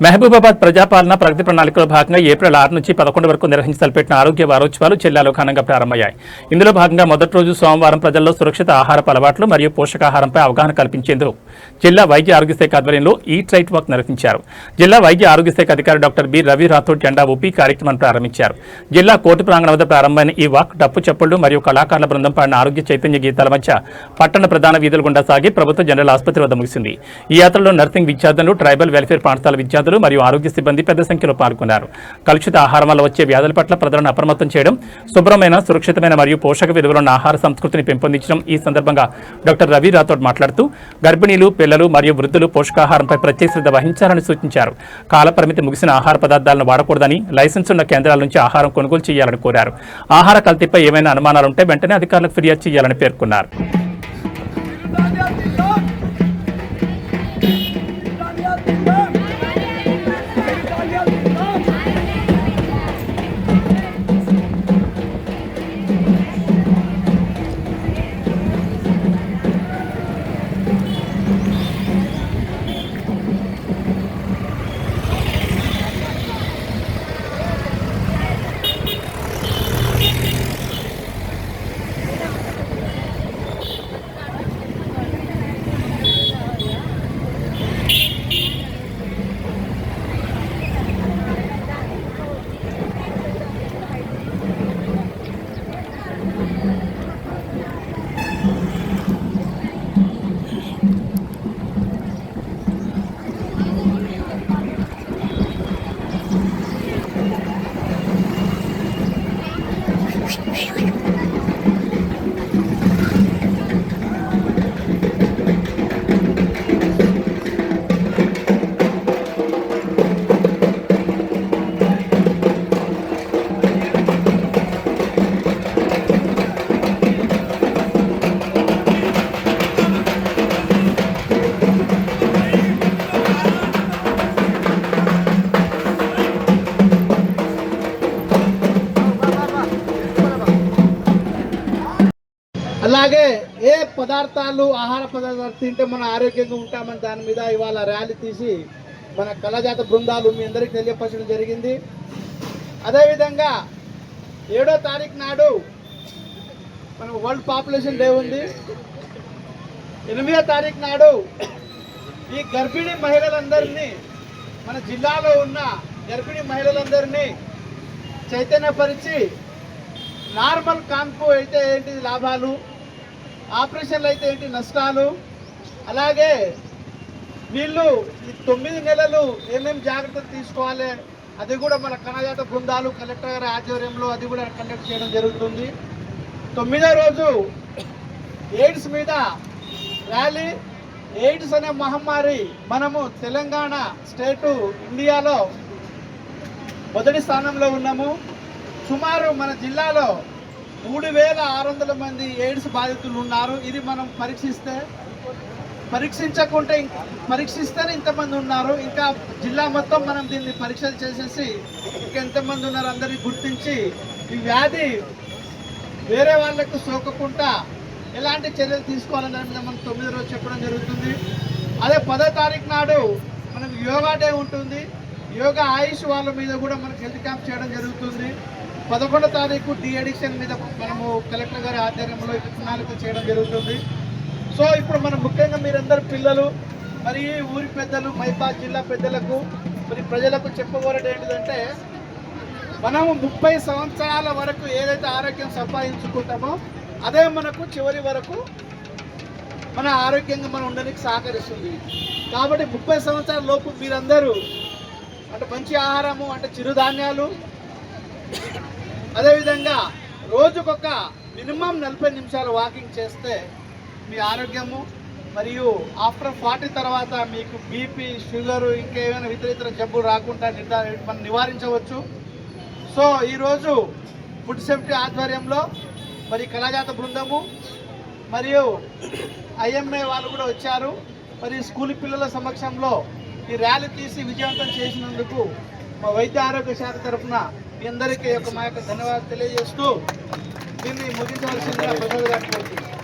మహబూబాబాద్ ప్రజాపాలన ప్రగతి ప్రణాళికలో భాగంగా ఏప్రిల్ 6 నుంచి 11 వరకు నిర్వహించి తలపెట్టిన ఆరోగ్య వారోత్సవాలు జిల్లాలో ఘనంగా ప్రారంభమయ్యాయి. ఇందులో భాగంగా మొదటి రోజు సోమవారం ప్రజల్లో సురక్షిత ఆహారపు అలవాట్లు మరియు పోషకాహారంపై అవగాహన కల్పించేందుకు జిల్లా వైద్య ఆరోగ్య శాఖ ఆధ్వర్యంలో ఈట్ రైట్ వాక్ నిర్వహించారు. జిల్లా వైద్య ఆరోగ్య శాఖ అధికారి డాక్టర్ బి రవి రాథోడ్ జెండా ఊపి కార్యక్రమాన్ని ప్రారంభించారు. జిల్లా కోర్టు ప్రాంగణం వద్ద ప్రారంభమైన ఈ వాక్ డప్పు చప్పుళ్లు మరియు కళాకారుల బృందం పాడిన ఆరోగ్య చైతన్య గీతాల మధ్య పట్టణ ప్రధాన వీధుల గుండా సాగి ప్రభుత్వ జనరల్ ఆసుపత్రి వద్ద ముగిసింది. ఈ యాత్రలో నర్సింగ్ విద్యార్థులు, ట్రైబల్ వెల్ఫేర్ పాఠశాల విద్యార్థులు మరియు ఆరోగ్య సిబ్బంది పెద్ద సంఖ్యలో పాల్గొన్నారు. కలుషిత ఆహారం వల్ల వచ్చే వ్యాధుల పట్ల ప్రజలను అప్రమత్తం చేయడం, శుభ్రమైన, సురక్షితమైన మరియు పోషక విలువలున్న ఆహార సంస్కృతిని పెంపొందించడం. ఈ సందర్భంగా డాక్టర్ రవి రాథోడ్ మాట్లాడుతూ గర్భిణీలు, పిల్లలు మరియు వృద్ధులు పోషకాహారంపై ప్రత్యేక శ్రద్ధ వహించాలని సూచించారు. కాలపరిమితి ముగిసిన ఆహార పదార్థాలను వాడకూడదని, లైసెన్స్ ఉన్న కేంద్రాల నుంచి ఆహారం కొనుగోలు చేయాలని కోరారు. ఆహార కల్తీపై ఏమైనా అనుమానాలుంటే వెంటనే అధికారులకు ఫిర్యాదు చేయాలని పేర్కొన్నారు. అలాగే ఏ పదార్థాలు ఆహార పదార్థాలు తింటే మనం ఆరోగ్యంగా ఉంటామని దాని మీద ఇవాళ ర్యాలీ తీసి మన కళాజాత బృందాలు మీ అందరికీ తెలియపరచడం జరిగింది. అదేవిధంగా 7వ తారీఖు నాడు మన వరల్డ్ పాపులేషన్ డే ఉంది. 8వ తారీఖు నాడు ఈ గర్భిణీ మహిళలందరినీ, మన జిల్లాలో ఉన్న గర్భిణీ మహిళలందరినీ చైతన్యపరిచి నార్మల్ కాన్పు అయితే ఏంటి లాభాలు, ఆపరేషన్లు అయితే ఏంటి నష్టాలు, అలాగే వీళ్ళు ఈ 9 నెలలు ఏమేమి జాగ్రత్తలు తీసుకోవాలి అది కూడా మన కళాజాత బృందాలు కలెక్టర్ గారి ఆధ్వర్యంలో అది కూడా కండక్ట్ చేయడం జరుగుతుంది. 9వ రోజు ఎయిడ్స్ మీద ర్యాలీ. ఎయిడ్స్ అనే మహమ్మారి మనము తెలంగాణ స్టేటు ఇండియాలో మొదటి స్థానంలో ఉన్నాము. సుమారు మన జిల్లాలో 3600 మంది ఎయిడ్స్ బాధితులు ఉన్నారు. ఇది మనం పరీక్షిస్తేనే ఇంతమంది ఉన్నారు. ఇంకా జిల్లా మొత్తం మనం దీన్ని పరీక్షలు చేసేసి ఇంకా ఎంతమంది ఉన్నారు అందరినీ గుర్తించి ఈ వ్యాధి వేరే వాళ్ళకు సోకకుండా ఎలాంటి చర్యలు తీసుకోవాలని మనం 9వ రోజు చెప్పడం జరుగుతుంది. అదే 10వ తారీఖు నాడు మనకు యోగా డే ఉంటుంది. యోగా ఆయుష్ వాళ్ళ మీద కూడా మనకు హెల్త్ క్యాంప్ చేయడం జరుగుతుంది. 11వ తారీఖు డి అడిక్షన్ మీద మనము కలెక్టర్ గారి ఆధ్వర్యంలో ప్రణాళిక చేయడం జరుగుతుంది. సో ఇప్పుడు మనం ముఖ్యంగా మీరందరూ పిల్లలు మరి ఊరి పెద్దలు, మైబాద్ జిల్లా పెద్దలకు మరి ప్రజలకు చెప్పబోయేది ఏంటిదంటే, మనము 30 సంవత్సరాల వరకు ఏదైతే ఆరోగ్యం సంపాదించుకుంటామో అదే మనకు చివరి వరకు మన ఆరోగ్యంగా మనం ఉండడానికి సహకరిస్తుంది. కాబట్టి 30 సంవత్సరాల లోపు మీరందరూ అంటే మంచి ఆహారము అంటే చిరుధాన్యాలు, అదేవిధంగా రోజుకొక మినిమం 40 నిమిషాలు వాకింగ్ చేస్తే మీ ఆరోగ్యము మరియు ఆఫ్టర్ 40 తర్వాత మీకు బీపీ, షుగరు ఇంకేమైనా ఇతర జబ్బులు రాకుండా మనం నివారించవచ్చు. సో ఈరోజు ఫుడ్ సేఫ్టీ ఆధ్వర్యంలో మరి కళాజాత బృందము మరియు ఐఎంఏ వాళ్ళు కూడా వచ్చారు. మరి స్కూల్ పిల్లల సమక్షంలో ఈ ర్యాలీ తీసి విజయవంతం చేసినందుకు మా వైద్య ఆరోగ్య శాఖ తరఫున మీ అందరికీ మా యొక్క ధన్యవాదాలు తెలియజేస్తూ దీన్ని ముగించవలసిందిగా ప్రసాద్ గారిని కోరుతున్నాను.